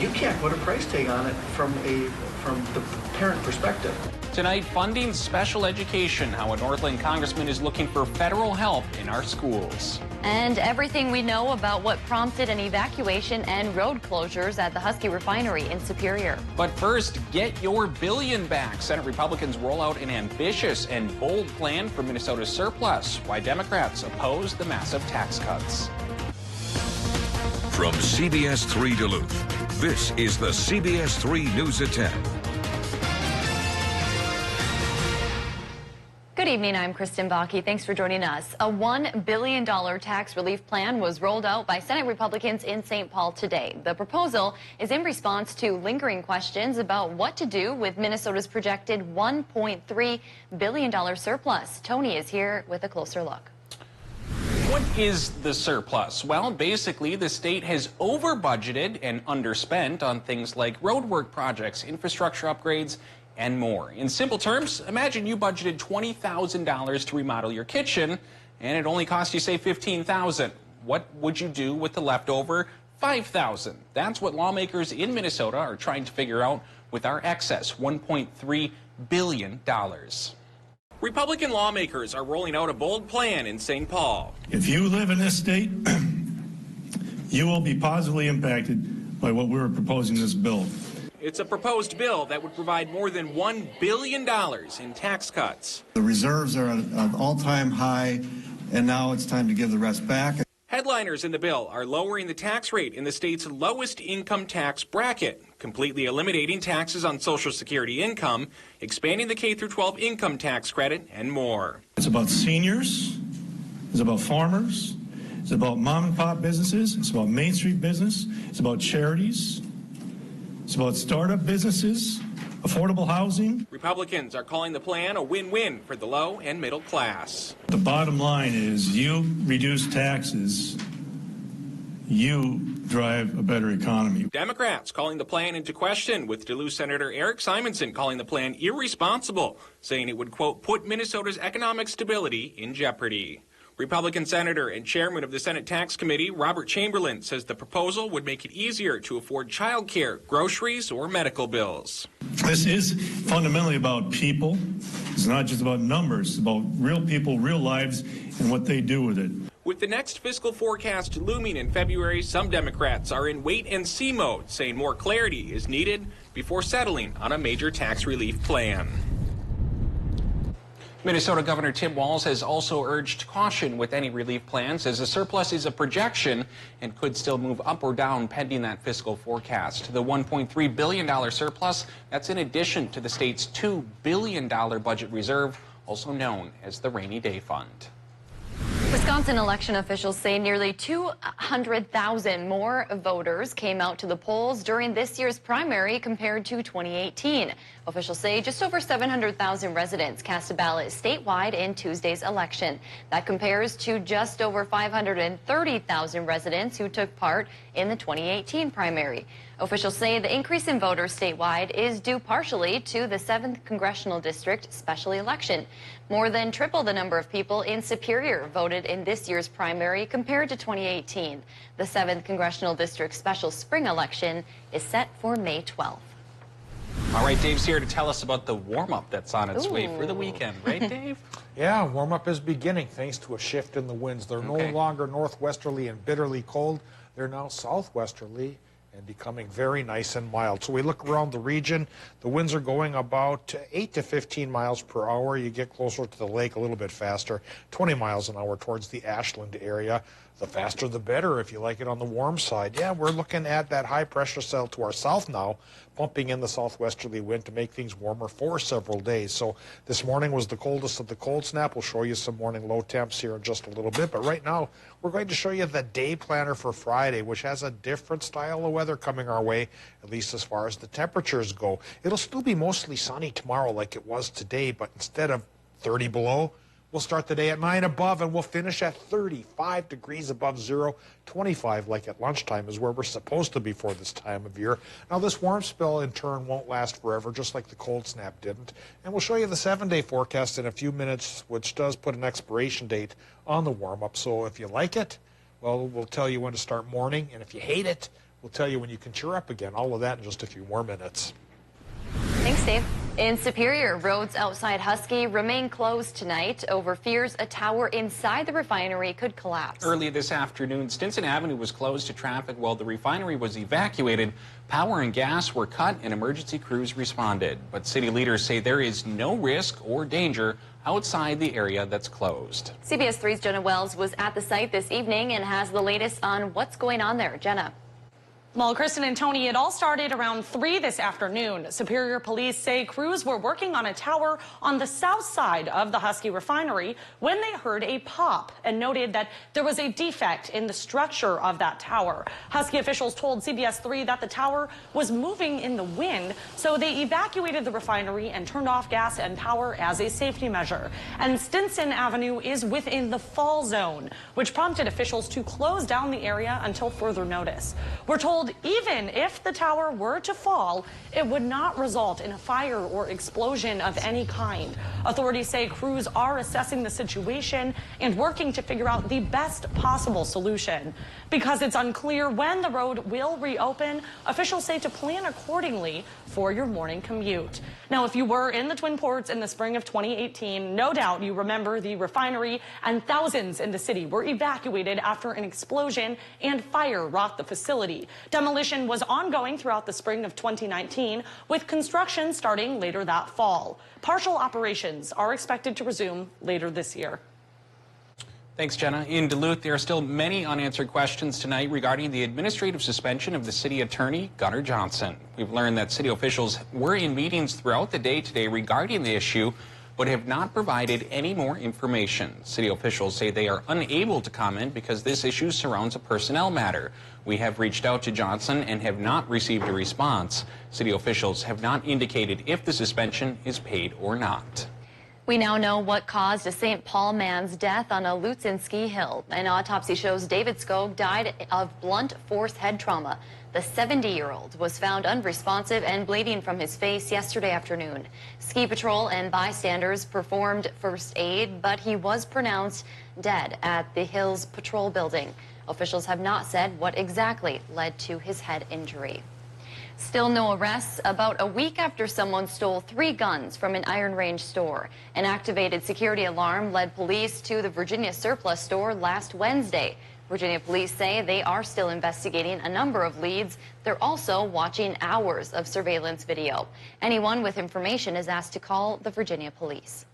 you can't put a price tag on it from the parent perspective. Tonight, funding special education, how a Northland congressman is looking for federal help in our schools. And everything we know about what prompted an evacuation and road closures at the Husky refinery in Superior. But first, get your billion back. Senate Republicans roll out an ambitious and bold plan for Minnesota's surplus. Why Democrats oppose the massive tax cuts. From CBS3 Duluth, this is the CBS3 News at 10. Good evening, I'm Kristen Bakke. Thanks for joining us. A $1 billion tax relief plan was rolled out by Senate Republicans in St. Paul today. The proposal is in response to lingering questions about what to do with Minnesota's projected $1.3 billion surplus. Tony is here with a closer look. What is the surplus? Well, basically, the state has over-budgeted and underspent on things like roadwork projects, infrastructure upgrades, and more. In simple terms, imagine you budgeted $20,000 to remodel your kitchen, and it only cost you, say, $15,000. What would you do with the leftover $5,000? That's what lawmakers in Minnesota are trying to figure out with our excess $1.3 billion. Republican lawmakers are rolling out a bold plan in St. Paul. If you live in this state, you will be positively impacted by what we're proposing in this bill. It's a proposed bill that would provide more than $1 billion in tax cuts. The reserves are at an all-time high, and now it's time to give the rest back. Headliners in the bill are lowering the tax rate in the state's lowest income tax bracket, completely eliminating taxes on Social Security income, expanding the K-12 income tax credit, and more. It's about seniors, it's about farmers, it's about mom and pop businesses, it's about Main Street business, it's about charities, it's about startup businesses, affordable housing. Republicans are calling the plan a win-win for the low and middle class. The bottom line is you reduce taxes, you drive a better economy. Democrats calling the plan into question, with Duluth Senator Eric Simonson calling the plan irresponsible, saying it would, quote, put Minnesota's economic stability in jeopardy. Republican Senator and Chairman of the Senate Tax Committee, Robert Chamberlain, says the proposal would make it easier to afford child care, groceries, or medical bills. This is fundamentally about people. It's not just about numbers. It's about real people, real lives, and what they do with it. With the next fiscal forecast looming in February, some Democrats are in wait-and-see mode, saying more clarity is needed before settling on a major tax relief plan. Minnesota Governor Tim Walz has also urged caution with any relief plans, as the surplus is a projection and could still move up or down pending that fiscal forecast. The $1.3 billion surplus, that's in addition to the state's $2 billion budget reserve, also known as the Rainy Day Fund. Wisconsin election officials say nearly 200,000 more voters came out to the polls during this year's primary compared to 2018. Officials say just over 700,000 residents cast a ballot statewide in Tuesday's election. That compares to just over 530,000 residents who took part in the 2018 primary. Officials say the increase in voters statewide is due partially to the 7th Congressional District special election. More than triple the number of people in Superior voted in this year's primary compared to 2018. The 7th Congressional District special spring election is set for May 12th. All right, Dave's here to tell us about the warm-up that's on its way for the weekend. Right, Dave? Yeah, warm-up is beginning thanks to a shift in the winds. They're no longer northwesterly and bitterly cold. They're now southwesterly and becoming very nice and mild. So we look around the region. The winds are going about 8 to 15 miles per hour. You get closer to the lake a little bit faster, 20 miles an hour towards the Ashland area. The faster the better if you like it on the warm side. Yeah, we're looking at that high pressure cell to our south now, pumping in the southwesterly wind to make things warmer for several days. So this morning was the coldest of the cold snap. We'll show you some morning low temps here in just a little bit. But right now, we're going to show you the day planner for Friday, which has a different style of weather coming our way, at least as far as the temperatures go. It'll still be mostly sunny tomorrow like it was today, but instead of 30 below, we'll start the day at 9 above, and we'll finish at 35 degrees above zero. 25, like at lunchtime, is where we're supposed to be for this time of year. Now, this warm spell, in turn, won't last forever, just like the cold snap didn't. And we'll show you the 7-day forecast in a few minutes, which does put an expiration date on the warm-up. So if you like it, well, we'll tell you when to start morning. And if you hate it, We'll tell you when you can cheer up again. All of that in just a few more minutes. Thanks, Dave. In Superior, roads outside Husky remain closed tonight over fears a tower inside the refinery could collapse. Early this afternoon, Stinson Avenue was closed to traffic while the refinery was evacuated. Power and gas were cut and emergency crews responded. But city leaders say there is no risk or danger outside the area that's closed. CBS 3's Jenna Wells was at the site this evening and has the latest on what's going on there. Jenna. Well, Kristen and Tony, it all started around 3 this afternoon. Superior police say crews were working on a tower on the south side of the Husky refinery when they heard a pop and noted that there was a defect in the structure of that tower. Husky officials told CBS 3 that the tower was moving in the wind, so they evacuated the refinery and turned off gas and power as a safety measure. And Stinson Avenue is within the fall zone, which prompted officials to close down the area until further notice. We're told even if the tower were to fall, it would not result in a fire or explosion of any kind. Authorities say crews are assessing the situation and working to figure out the best possible solution. Because it's unclear when the road will reopen, officials say to plan accordingly for your morning commute. Now, if you were in the Twin Ports in the spring of 2018, no doubt you remember the refinery and thousands in the city were evacuated after an explosion and fire rocked the facility. Demolition was ongoing throughout the spring of 2019, with construction starting later that fall. Partial operations are expected to resume later this year. Thanks, Jenna. In Duluth, there are still many unanswered questions tonight regarding the administrative suspension of the city attorney, Gunnar Johnson. We've learned that city officials were in meetings throughout the day today regarding the issue, but have not provided any more information. City officials say they are unable to comment because this issue surrounds a personnel matter. We have reached out to Johnson and have not received a response. City officials have not indicated if the suspension is paid or not. We now know what caused a St. Paul man's death on a Lutsen ski hill. An autopsy shows David Skog died of blunt force head trauma. The 70-year-old was found unresponsive and bleeding from his face yesterday afternoon. Ski patrol and bystanders performed first aid, but he was pronounced dead at the hill's patrol building. Officials have not said what exactly led to his head injury. Still no arrests about a week after someone stole 3 guns from an Iron Range store. An activated security alarm led police to the Virginia surplus store last Wednesday. Virginia police say they are still investigating a number of leads. They're also watching hours of surveillance video. Anyone with information is asked to call the Virginia police.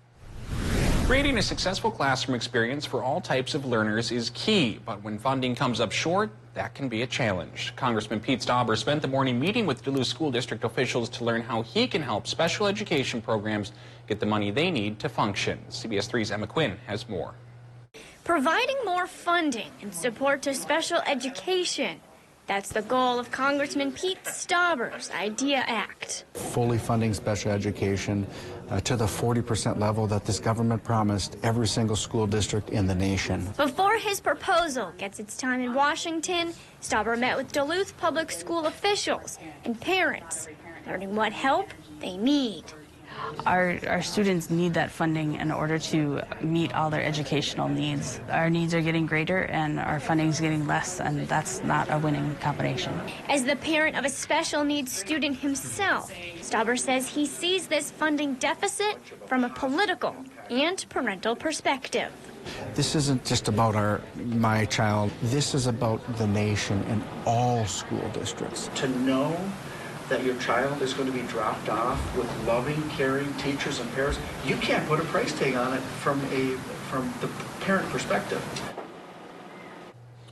Creating a successful classroom experience for all types of learners is key, but when funding comes up short, that can be a challenge. Congressman Pete Stauber spent the morning meeting with Duluth School District officials to learn how he can help special education programs get the money they need to function. CBS 3's Emma Quinn has more. Providing more funding and support to special education. That's the goal of Congressman Pete Stauber's IDEA Act. Fully funding special education to the 40% level that this government promised every single school district in the nation. Before his proposal gets its time in Washington, Stauber met with Duluth public school officials and parents, learning what help they need. Our students need that funding in order to meet all their educational needs. Our needs are getting greater and our funding is getting less, and that's not a winning combination. As the parent of a special needs student himself, Stauber says he sees this funding deficit from a political and parental perspective. This isn't just about my child. This is about the nation and all school districts. To know that your child is going to be dropped off with loving, caring teachers and parents, you can't put a price tag on it from the parent perspective.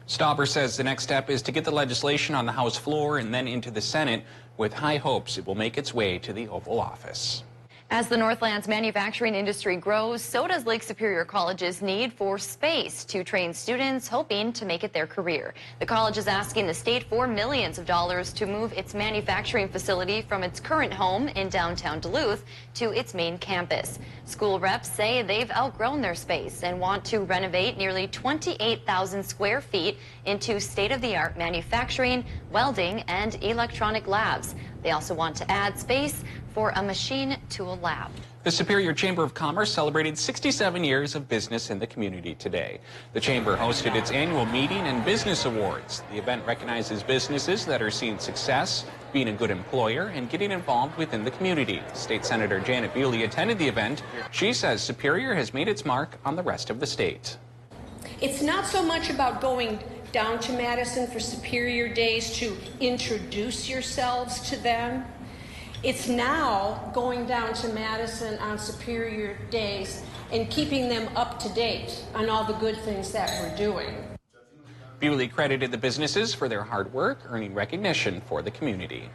Stauber says the next step is to get the legislation on the House floor and then into the Senate, with high hopes it will make its way to the Oval Office. As the Northland's manufacturing industry grows, so does Lake Superior College's need for space to train students hoping to make it their career. The college is asking the state for millions of dollars to move its manufacturing facility from its current home in downtown Duluth to its main campus. School reps say they've outgrown their space and want to renovate nearly 28,000 square feet into state-of-the-art manufacturing, welding, and electronic labs. They also want to add space for a machine tool lab. The Superior Chamber of Commerce celebrated 67 years of business in the community today. The Chamber hosted its annual meeting and business awards. The event recognizes businesses that are seeing success, being a good employer, and getting involved within the community. State Senator Janet Bewley attended the event. She says Superior has made its mark on the rest of the state. It's not so much about going down to Madison for Superior Days to introduce yourselves to them. It's now going down to Madison on Superior Days and keeping them up to date on all the good things that we're doing. Bewley credited the businesses for their hard work, earning recognition for the community.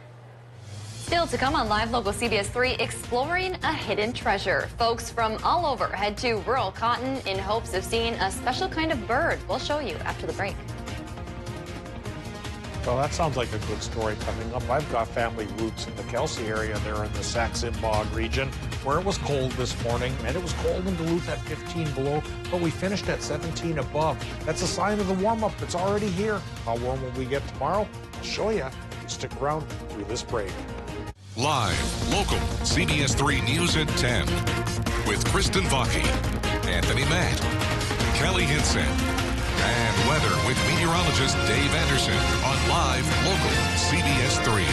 Still to come on Live Local CBS 3, exploring a hidden treasure. Folks from all over head to rural Cotton in hopes of seeing a special kind of bird. We'll show you after the break. Well, that sounds like a good story coming up. I've got family roots in the Kelsey area there in the Saxon Bog region, where it was cold this morning, and it was cold in Duluth at 15 below, but we finished at 17 above. That's a sign of the warm-up. It's already here. How warm will we get tomorrow? I'll show you. Stick around through this break. Live, local, CBS 3 News at 10 with Kristen Vaki, Anthony Matt, Kelly Hinson, and weather with meteorologist Dave Anderson on Live, local, CBS 3.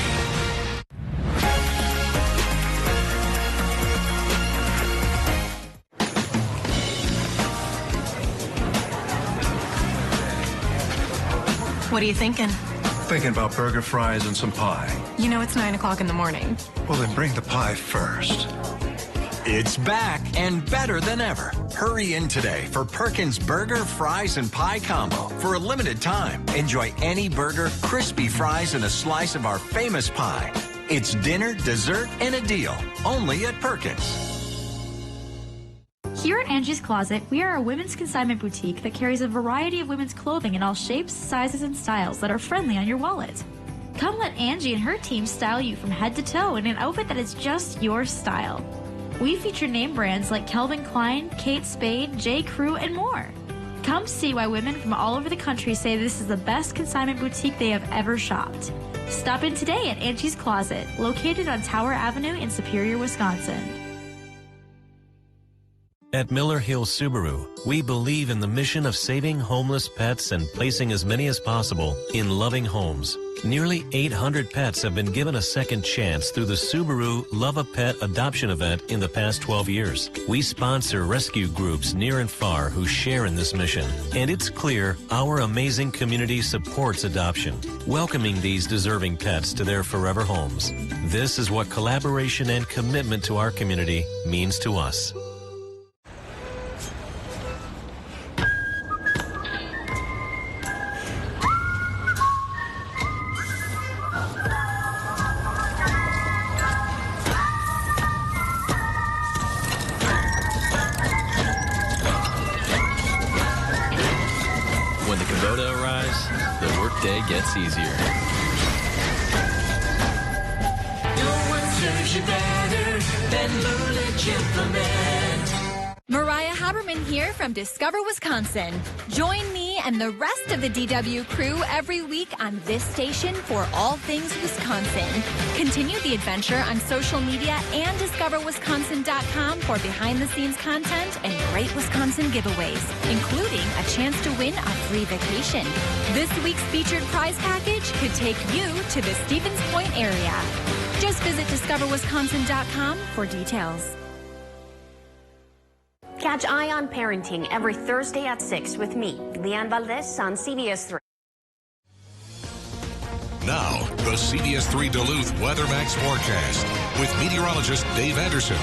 What are you thinking? Thinking about burger, fries, and some pie. You know it's 9 o'clock in the morning. Well, then bring the pie first. It's back and better than ever. Hurry in today for Perkins Burger, Fries, and Pie Combo. For a limited time, enjoy any burger, crispy fries, and a slice of our famous pie. It's dinner, dessert, and a deal. Only at Perkins. Here at Angie's Closet, we are a women's consignment boutique that carries a variety of women's clothing in all shapes, sizes, and styles that are friendly on your wallet. Come let Angie and her team style you from head to toe in an outfit that is just your style. We feature name brands like Calvin Klein, Kate Spade, J. Crew, and more. Come see why women from all over the country say this is the best consignment boutique they have ever shopped. Stop in today at Angie's Closet, located on Tower Avenue in Superior, Wisconsin. At Miller Hill Subaru, we believe in the mission of saving homeless pets and placing as many as possible in loving homes. Nearly 800 pets have been given a second chance through the Subaru Love a Pet adoption event in the past 12 years. We sponsor rescue groups near and far who share in this mission. And it's clear our amazing community supports adoption, welcoming these deserving pets to their forever homes. This is what collaboration and commitment to our community means to us. Day gets easier. No one serves you better than Lulich Implement. Mariah Haberman here from Discover Wisconsin. Join me and the rest of the DW crew every week on this station for all things Wisconsin. Continue the adventure on social media and discoverwisconsin.com for behind-the-scenes content and great Wisconsin giveaways, including a chance to win a free vacation. This week's featured prize package could take you to the Stevens Point area. Just visit discoverwisconsin.com for details. Catch Eye on Parenting every Thursday at 6 with me, Leanne Valdez, on CBS 3. Now, the CBS 3 Duluth WeatherMax forecast with meteorologist Dave Anderson.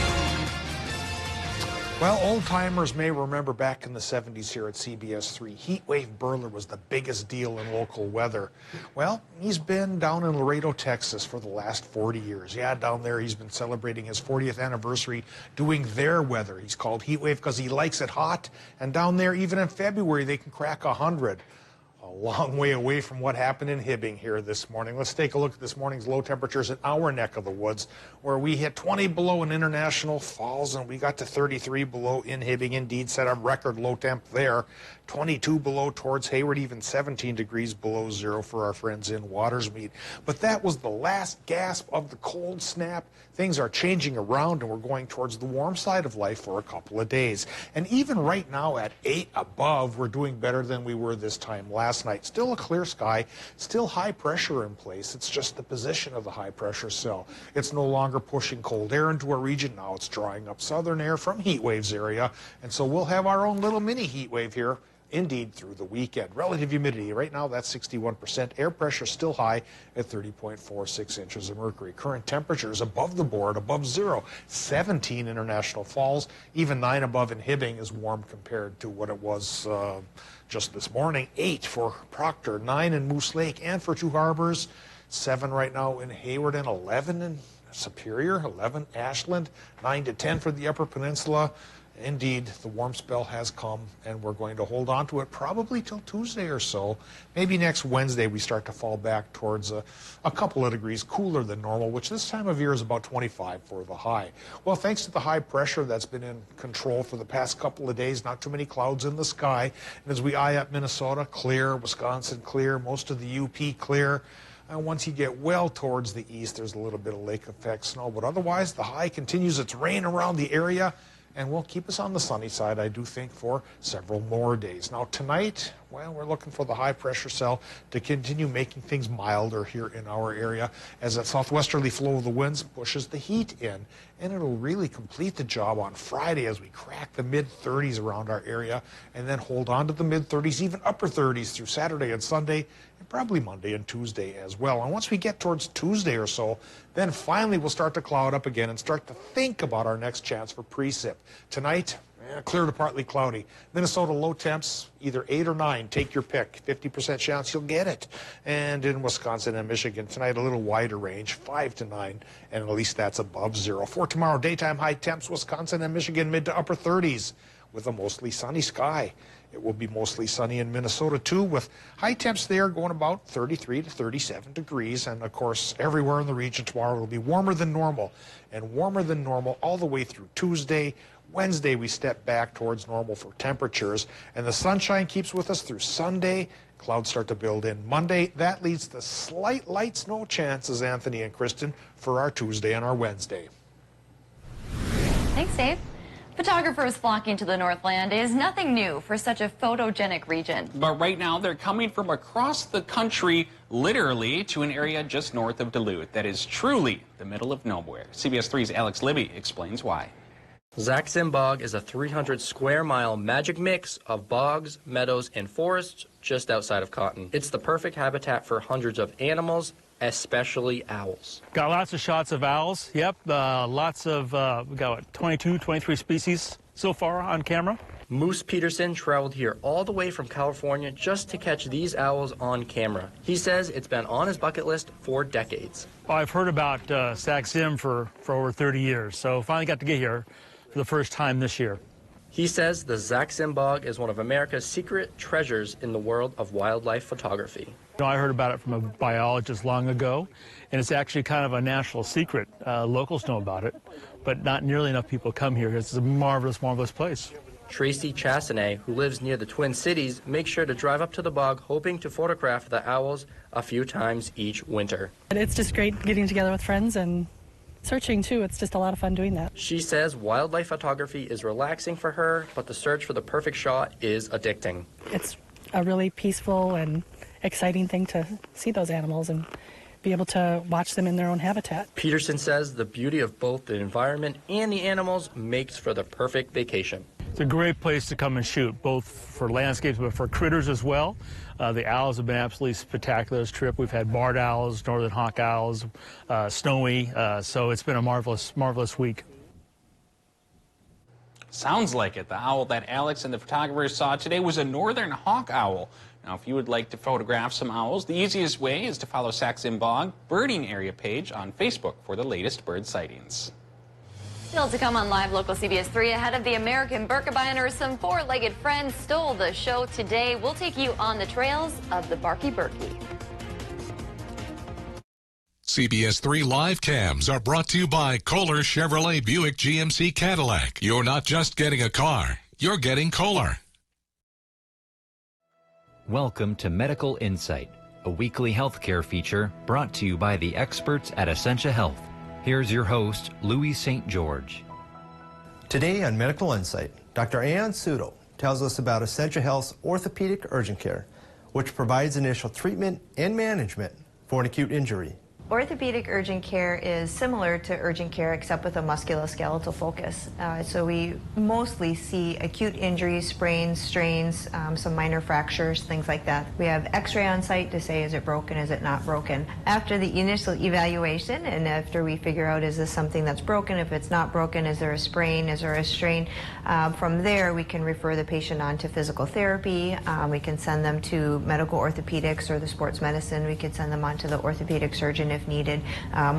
Well, old-timers may remember back in the 70s here at CBS 3, Heatwave Burler was the biggest deal in local weather. Well, he's been down in Laredo, Texas for the last 40 years. Yeah, down there he's been celebrating his 40th anniversary doing their weather. He's called Heatwave because he likes it hot, and down there, even in February, they can crack 100. A long way away from what happened in Hibbing here this morning. Let's take a look at this morning's low temperatures in our neck of the woods, where we hit 20 below in International Falls, and we got to 33 below in Hibbing. Indeed, set a record low temp there. 22 below towards Hayward, even 17 degrees below zero for our friends in Watersmeet. But that was the last gasp of the cold snap. Things are changing around, and we're going towards the warm side of life for a couple of days. And even right now at 8 above, we're doing better than we were this time last night. Still a clear sky, still high pressure in place. It's just the position of the high pressure cell. It's no longer pushing cold air into our region. Now it's drawing up southern air from heat waves area. And so we'll have our own little mini heat wave here. Indeed, through the weekend. Relative humidity right now, that's 61%. Air pressure still high at 30.46 inches of mercury. Current temperatures above the board, above zero. 17 International Falls, even 9 above in Hibbing is warm compared to what it was just this morning. 8 for Proctor, 9 in Moose Lake, and for Two Harbors. 7 right now in Hayward, and 11 in Superior, 11 Ashland, 9 to 10 for the Upper Peninsula. Indeed, the warm spell has come, and we're going to hold on to it probably till Tuesday or so. Maybe next Wednesday we start to fall back towards a couple of degrees cooler than normal, which this time of year is about 25 for the high. Well, thanks to the high pressure that's been in control for the past couple of days, not too many clouds in the sky. And as we eye up Minnesota, clear, Wisconsin clear, most of the UP clear. And once you get well towards the east, there's a little bit of lake effect snow, but otherwise the high continues its reign around the area, and will keep us on the sunny side, I do think, for several more days. Now tonight, well, we're looking for the high pressure cell to continue making things milder here in our area as that southwesterly flow of the winds pushes the heat in. And it'll really complete the job on Friday as we crack the mid-30s around our area and then hold on to the mid-30s, even upper 30s through Saturday and Sunday, and probably Monday and Tuesday as well. And once we get towards Tuesday or so, then finally we'll start to cloud up again and start to think about our next chance for precip. Tonight, clear to partly cloudy. Minnesota low temps, either 8 or 9. Take your pick. 50% chance you'll get it. And in Wisconsin and Michigan tonight, a little wider range, 5 to 9, and at least that's above zero. For tomorrow, daytime high temps, Wisconsin and Michigan mid to upper 30s with a mostly sunny sky. It will be mostly sunny in Minnesota, too, with high temps there going about 33 to 37 degrees. And, of course, everywhere in the region tomorrow will be warmer than normal, and warmer than normal all the way through Tuesday. Wednesday, we step back towards normal for temperatures, and the sunshine keeps with us through Sunday. Clouds start to build in Monday. That leads to slight light snow chances, Anthony and Kristen, for our Tuesday and our Wednesday. Thanks, Dave. Photographers flocking to the Northland is nothing new for such a photogenic region. But right now, they're coming from across the country, literally, to an area just north of Duluth that is truly the middle of nowhere. CBS 3's Alex Libby explains why. Zaxim Bog is a 300-square-mile magic mix of bogs, meadows, and forests just outside of Cotton. It's the perfect habitat for hundreds of animals, especially owls. Got lots of shots of owls, yep. Lots of, we got what, 22, 23 species so far on camera. Moose Peterson traveled here all the way from California just to catch these owls on camera. He says it's been on his bucket list for decades. I've heard about Zaxim for over 30 years, so finally got to get here for the first time this year. He says the Zaxim Bog is one of America's secret treasures in the world of wildlife photography. I heard about it from a biologist long ago, and it's actually kind of a national secret. Locals know about it, but not nearly enough people come here. It's a marvelous, marvelous place. Tracy Chassanet, who lives near the Twin Cities, makes sure to drive up to the bog hoping to photograph the owls a few times each winter. It's just great getting together with friends and searching, too. It's just a lot of fun doing that. She says wildlife photography is relaxing for her, but the search for the perfect shot is addicting. It's a really peaceful and exciting thing to see those animals and be able to watch them in their own habitat. Peterson says the beauty of both the environment and the animals makes for the perfect vacation. It's a great place to come and shoot, both for landscapes but for critters as well. The owls have been absolutely spectacular this trip. We've had barred owls, northern hawk owls, snowy, so it's been a marvelous, marvelous week. Sounds like it. The owl that Alex and the photographers saw today was a northern hawk owl. Now, if you would like to photograph some owls, the easiest way is to follow Zaxim Bog Birding Area page on Facebook for the latest bird sightings. Still to come on Live Local CBS 3, ahead of the American Burka Biner, some four-legged friends stole the show today. We'll take you on the trails of the Barky Burky. CBS 3 live cams are brought to you by Kohler Chevrolet Buick GMC Cadillac. You're not just getting a car, you're getting Kohler. Welcome to Medical Insight, a weekly healthcare feature brought to you by the experts at Essentia Health. Here's your host, Louis St. George. Today on Medical Insight, Dr. Ayan Sudo tells us about Essentia Health's orthopedic urgent care, which provides initial treatment and management for an acute injury. Orthopedic urgent care is similar to urgent care except with a musculoskeletal focus. So we mostly see acute injuries, sprains, strains, some minor fractures, things like that. We have x-ray on site to say is it broken, is it not broken. After the initial evaluation and after we figure out is this something that's broken, if it's not broken, is there a sprain, is there a strain, from there we can refer the patient on to physical therapy. We can send them to medical orthopedics or the sports medicine. We could send them on to the orthopedic surgeon if needed,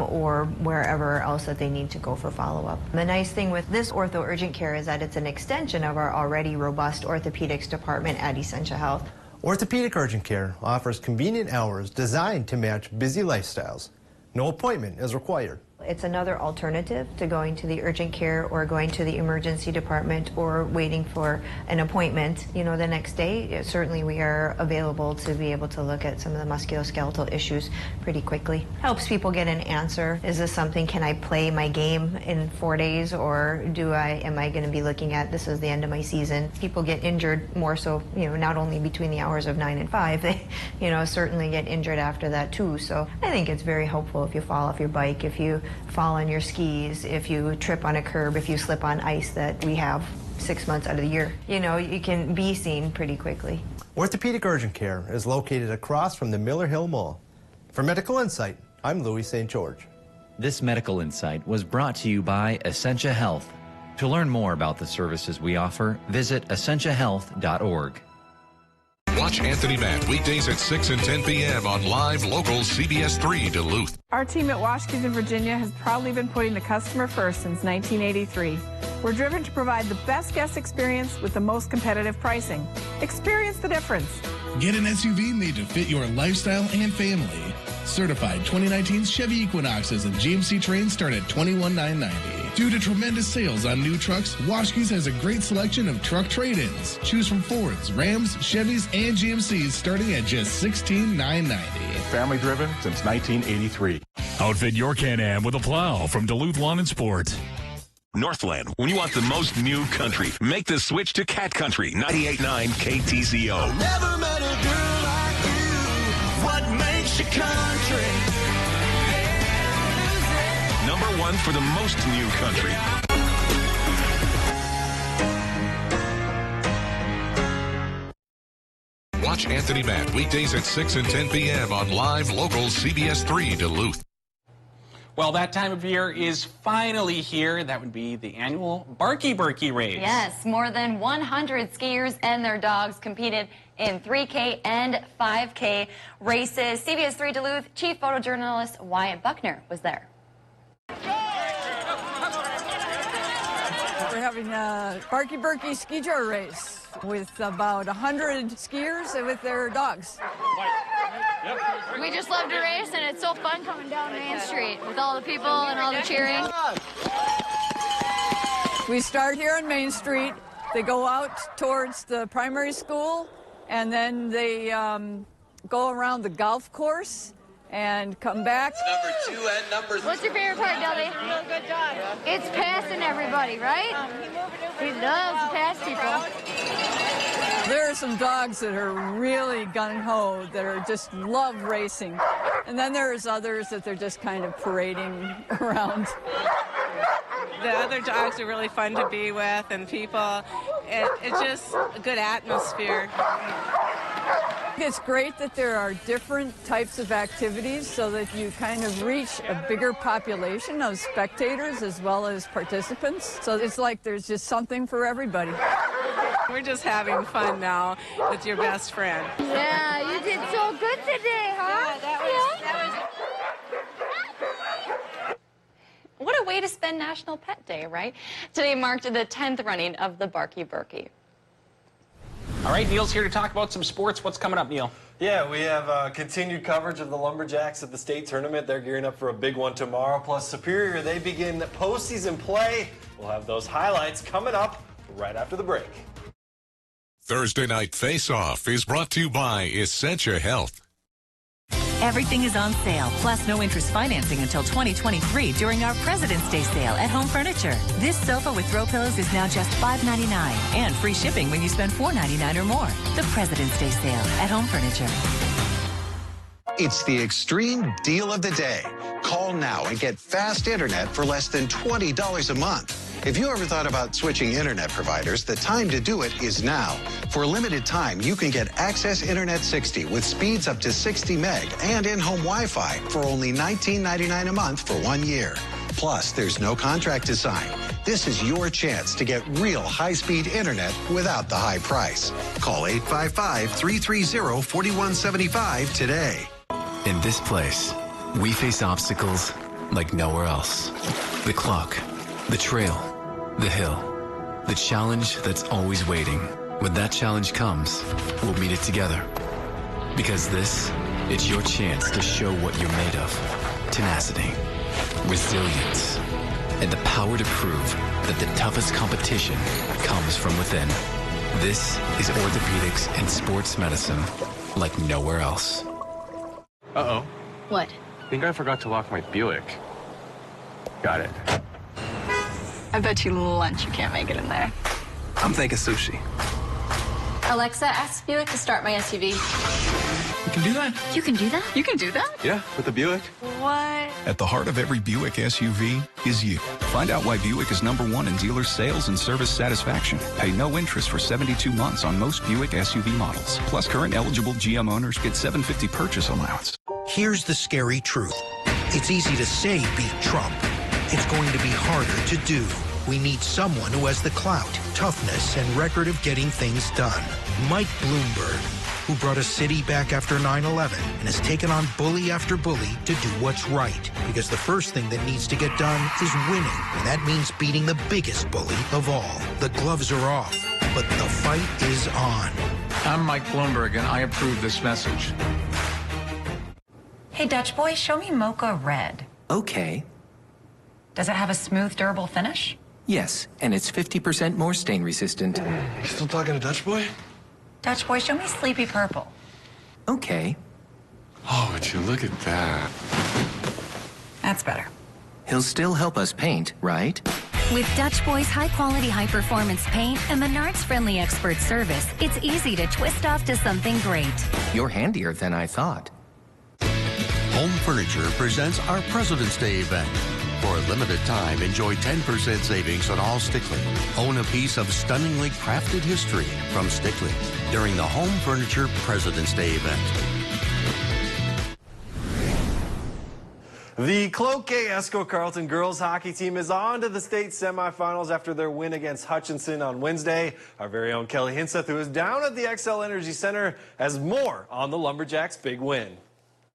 or wherever else that they need to go for follow-up. The nice thing with this ortho urgent care is that it's an extension of our already robust orthopedics department at Essentia Health. Orthopedic urgent care offers convenient hours designed to match busy lifestyles. No appointment is required. It's another alternative to going to the urgent care or going to the emergency department or waiting for an appointment, you know, the next day. Certainly we are available to be able to look at some of the musculoskeletal issues pretty quickly. Helps people get an answer. Is this something, can I play my game in 4 days, or am I going to be looking at this is the end of my season? People get injured more so, you know, not only between the hours of 9 and 5, they, you know, certainly get injured after that too. So I think it's very helpful if you fall off your bike, if you fall on your skis, if you trip on a curb, if you slip on ice that we have 6 months out of the year. You know, you can be seen pretty quickly. Orthopedic urgent care is located across from the Miller Hill Mall. For Medical Insight, I'm Louis St. George. This Medical Insight was brought to you by Essentia Health. To learn more about the services we offer, visit essentiahealth.org. Watch Anthony Matt weekdays at 6 and 10 p.m. on Live Local CBS 3 Duluth. Our team at Washington, Virginia has proudly been putting the customer first since 1983. We're driven to provide the best guest experience with the most competitive pricing. Experience the difference. Get an SUV made to fit your lifestyle and family. Certified 2019 Chevy Equinoxes and GMC Terrain start at $21,990. Due to tremendous sales on new trucks, Washkes has a great selection of truck trade-ins. Choose from Fords, Rams, Chevys, and GMCs starting at just $16,990. Family driven since 1983. Outfit your Can-Am with a plow from Duluth Lawn and Sports. Northland, when you want the most new country, make the switch to Cat Country 98.9 KTZO. Never met a girl like you. What makes you country? #1 for the most new country. Watch Anthony Matt weekdays at 6 and 10 p.m. on Live Local CBS 3 Duluth. Well, that time of year is finally here. That would be the annual Barky Burky race. Yes, more than 100 skiers and their dogs competed in 3K and 5K races. CBS 3 Duluth chief photojournalist Wyatt Buckner was there. We're having a Barky Burky ski tour race with about 100 skiers and with their dogs. We just love to race, and it's so fun coming down Main Street with all the people and all the cheering. We start here on Main Street. They go out towards the primary school, and then they go around the golf course and come back. Number 2 and number 3. What's your favorite part, Dudley? Real good job. It's passing everybody, right? He loves to pass people. There are some dogs that are really gung-ho, that are just love racing. And then there's others that they're just kind of parading around. The other dogs are really fun to be with, and people. It's just a good atmosphere. It's great that there are different types of activities so that you kind of reach a bigger population of spectators as well as participants. So it's like there's just something for everybody. We're just having fun now with your best friend. Yeah, you did so good today, huh? Yeah, that was What a way way to spend National Pet Day, right? Today marked the 10th running of the Barky Burky. All right, Neil's here to talk about some sports. What's coming up, Neil? Yeah, we have continued coverage of the Lumberjacks at the state tournament. They're gearing up for a big one tomorrow. Plus Superior, they begin postseason play. We'll have those highlights coming up right after the break. Thursday Night Face-Off is brought to you by Essentia Health. Everything is on sale, plus no interest financing until 2023 during our President's Day sale at Home Furniture. This sofa with throw pillows is now just $5.99 and free shipping when you spend $4.99 or more. The President's Day sale at Home Furniture. It's the extreme deal of the day. Call now and get fast internet for less than $20 a month. If you ever thought about switching internet providers, the time to do it is now. For a limited time, you can get Access Internet 60 with speeds up to 60 meg and in-home Wi-Fi for only $19.99 a month for 1 year. Plus, there's no contract to sign. This is your chance to get real high-speed internet without the high price. Call 855-330-4175 today. In this place, we face obstacles like nowhere else. The clock, the trail, the hill, the challenge that's always waiting. When that challenge comes, we'll meet it together. Because it's your chance to show what you're made of. Tenacity, resilience, and the power to prove that the toughest competition comes from within. This is orthopedics and sports medicine like nowhere else. Uh-oh. What? I think I forgot to lock my Buick. Got it. I bet you lunch you can't make it in there. I'm thinking sushi. Alexa, ask Buick to start my SUV. You can do that? You can do that? You can do that? Yeah, with the Buick. What? At the heart of every Buick SUV is you. Find out why Buick is #1 in dealer sales and service satisfaction. Pay no interest for 72 months on most Buick SUV models. Plus, current eligible GM owners get $750 purchase allowance. Here's the scary truth. It's easy to say beat Trump. It's going to be harder to do. We need someone who has the clout, toughness, and record of getting things done. Mike Bloomberg, who brought a city back after 9/11 and has taken on bully after bully to do what's right. Because the first thing that needs to get done is winning, and that means beating the biggest bully of all. The gloves are off, but the fight is on. I'm Mike Bloomberg, and I approve this message. Hey, Dutch boy, show me Mocha Red. Okay. Does it have a smooth, durable finish? Yes, and it's 50% more stain resistant. You still talking to Dutch boy? Dutch boy, show me Sleepy Purple. Okay. Oh, would you look at that? That's better. He'll still help us paint, right? With Dutch Boy's high-quality, high-performance paint and Menards friendly expert service, it's easy to twist off to something great. You're handier than I thought. Home Furniture presents our President's Day event. For a limited time, enjoy 10% savings on all Stickley. Own a piece of stunningly crafted history from Stickley during the Home Furniture President's Day event. The Cloquet Esco Carlton girls hockey team is on to the state semifinals after their win against Hutchinson on Wednesday. Our very own Kelly Hinseth, who is down at the XL Energy Center, has more on the Lumberjacks' big win.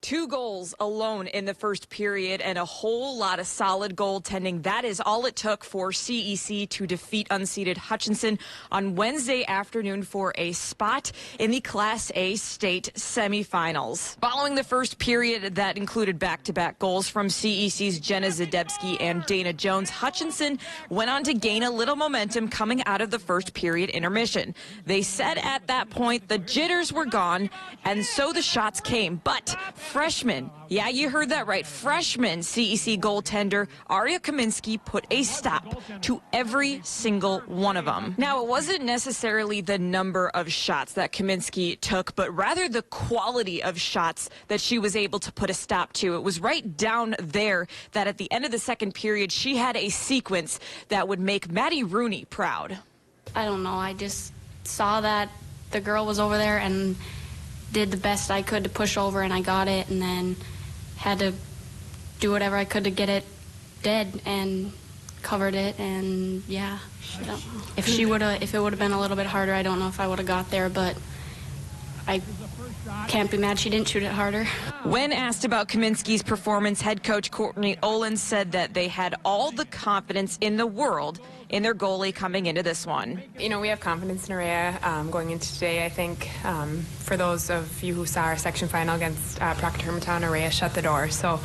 2 goals alone in the first period and a whole lot of solid goaltending. That is all it took for CEC to defeat unseeded Hutchinson on Wednesday afternoon for a spot in the Class A state semifinals. Following the first period that included back-to-back goals from CEC's Jenna Zadebski and Dana Jones, Hutchinson went on to gain a little momentum coming out of the first period intermission. They said at that point the jitters were gone, and so the shots came, but freshman, yeah, you heard that right, freshman CEC goaltender Arya Kaminsky put a stop to every single one of them. Now, it wasn't necessarily the number of shots that Kaminsky took, but rather the quality of shots that she was able to put a stop to. It was right down there that at the end of the second period, she had a sequence that would make Maddie Rooney proud. I don't know, I just saw that the girl was over there and did the best I could to push over, and I got it, and then had to do whatever I could to get it dead and covered it, and yeah, I don't know. If it would have been a little bit harder, I don't know if I would have got there, but I can't be mad she didn't shoot it harder. When asked about Kaminsky's performance, head coach Courtney Olin said that they had all the confidence in the world in their goalie coming into this one. You know, we have confidence in Araya going into today. I think for those of you who saw our section final against Proctor Hermantown, Araya shut the door. So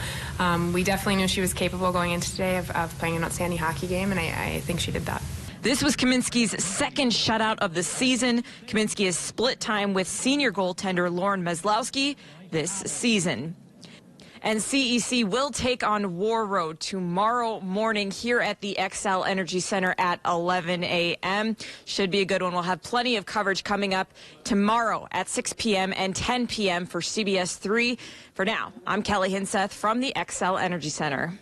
we definitely knew she was capable going into today of playing an outstanding hockey game, and I think she did that. This was Kaminsky's second shutout of the season. Kaminsky has split time with senior goaltender Lauren Meslowski this season. And CEC will take on War Road tomorrow morning here at the XL Energy Center at 11 a.m. Should be a good one. We'll have plenty of coverage coming up tomorrow at 6 p.m. and 10 p.m. for CBS3. For now, I'm Kelly Hinseth from the XL Energy Center.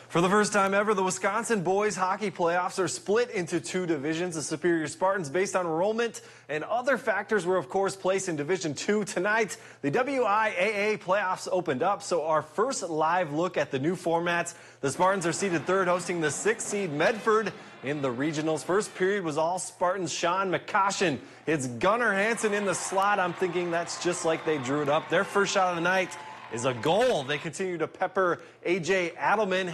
For the first time ever, the Wisconsin boys hockey playoffs are split into two divisions. The Superior Spartans, based on enrollment and other factors, were of course placed in Division 2 tonight. The WIAA playoffs opened up, so our first live look at the new formats. The Spartans are seeded third, hosting the 6th seed Medford in the regionals. First period was all Spartans. Sean McCoshen hits Gunnar Hansen in the slot. I'm thinking that's just like they drew it up. Their first shot of the night is a goal. They continue to pepper A.J. Adelman.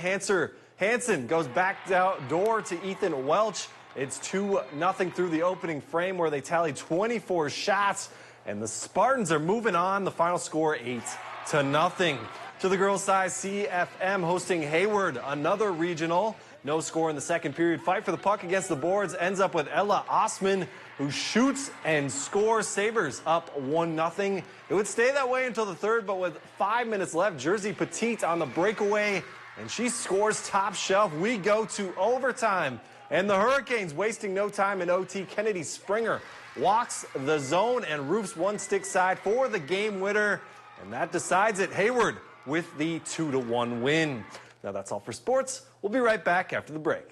Hansen goes back door to Ethan Welch. It's 2-0 through the opening frame, where they tally 24 shots, and the Spartans are moving on. The final score 8-0. To the girls' side, CFM hosting Hayward, another regional. No score in the second period. Fight for the puck against the boards ends up with Ella Osman, who shoots and scores. Sabres up 1-0. It would stay that way until the third, but with 5 minutes left, Jersey Petite on the breakaway, and she scores top shelf. We go to overtime, and the Hurricanes, wasting no time in OT. Kennedy Springer walks the zone and roofs one stick side for the game winner, and that decides it. Hayward with the 2-1 win. Now that's all for sports. We'll be right back after the break.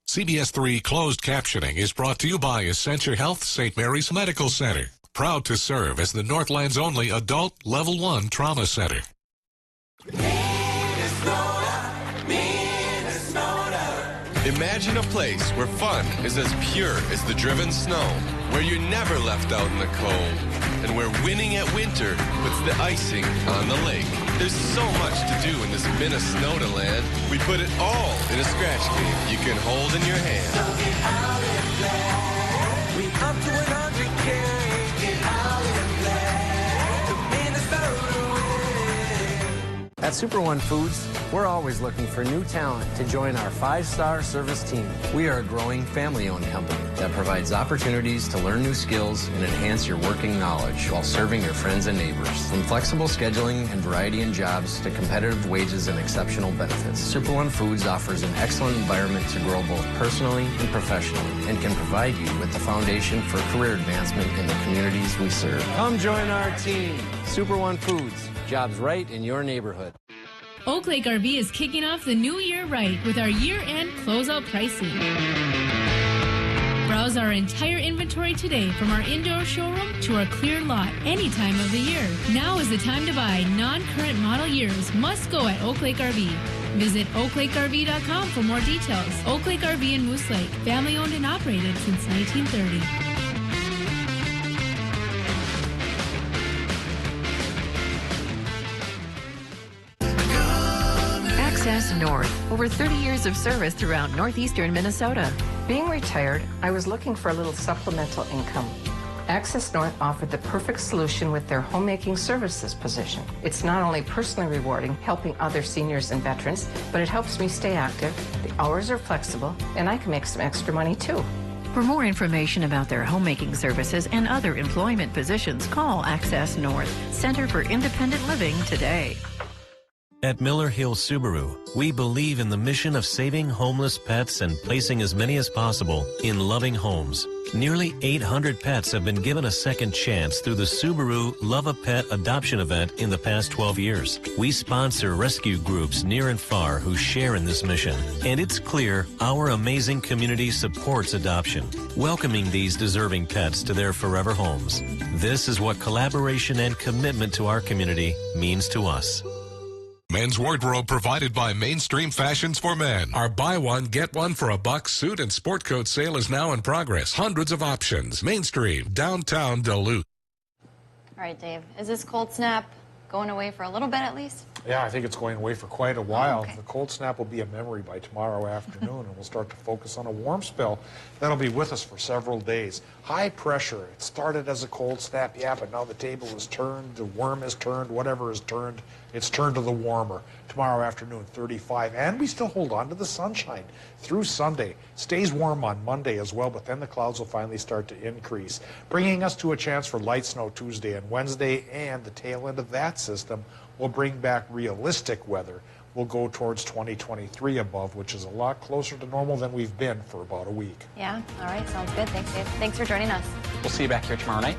CBS3 closed captioning is brought to you by Essentia Health St. Mary's Medical Center, proud to serve as the Northland's only adult Level 1 trauma center. Imagine a place where fun is as pure as the driven snow, where you're never left out in the cold, and where winning at winter puts the icing on the lake. There's so much to do in this Minnesota land. We put it all in a scratch game you can hold in your hand. So get out and play. We up to 100K. Get out and play. The Minnesota win. At Super One Foods, we're always looking for new talent to join our 5-star service team. We are a growing family-owned company that provides opportunities to learn new skills and enhance your working knowledge while serving your friends and neighbors. From flexible scheduling and variety in jobs to competitive wages and exceptional benefits, Super One Foods offers an excellent environment to grow both personally and professionally, and can provide you with the foundation for career advancement in the communities we serve. Come join our team. Super One Foods. Jobs right in your neighborhood. Oak Lake RV is kicking off the new year right with our year-end closeout pricing. Browse our entire inventory today, from our indoor showroom to our clear lot, any time of the year. Now is the time to buy. Non-current model years must go at Oak Lake RV. Visit oaklakerv.com for more details. Oak Lake RV in Moose Lake, family owned and operated since 1930. Access North, over 30 years of service throughout northeastern Minnesota. Being retired, I was looking for a little supplemental income. Access North offered the perfect solution with their homemaking services position. It's not only personally rewarding, helping other seniors and veterans, but it helps me stay active, the hours are flexible, and I can make some extra money too. For more information about their homemaking services and other employment positions, call Access North, Center for Independent Living today. At Miller Hill Subaru, we believe in the mission of saving homeless pets and placing as many as possible in loving homes. Nearly 800 pets have been given a second chance through the Subaru Love a Pet adoption event in the past 12 years. We sponsor rescue groups near and far who share in this mission. And it's clear our amazing community supports adoption, welcoming these deserving pets to their forever homes. This is what collaboration and commitment to our community means to us. Men's wardrobe provided by Mainstream Fashions for Men. Our buy one, get one for $1 suit and sport coat sale is now in progress. Hundreds of options. Mainstream, downtown Duluth. All right, Dave. Is this cold snap going away for a little bit at least? Yeah, I think it's going away for quite a while. Oh, okay. The cold snap will be a memory by tomorrow afternoon, and we'll start to focus on a warm spell that'll be with us for several days. High pressure. It started as a cold snap, yeah, but now the table is turned, the worm is turned, whatever is turned, it's turned to the warmer. Tomorrow afternoon, 35, and we still hold on to the sunshine through Sunday. Stays warm on Monday as well, but then the clouds will finally start to increase, bringing us to a chance for light snow Tuesday and Wednesday, and the tail end of that system will bring back realistic weather. We'll go towards 2023 above, which is a lot closer to normal than we've been for about a week. Yeah, all right, sounds good. Thanks, Dave. Thanks for joining us. We'll see you back here tomorrow night.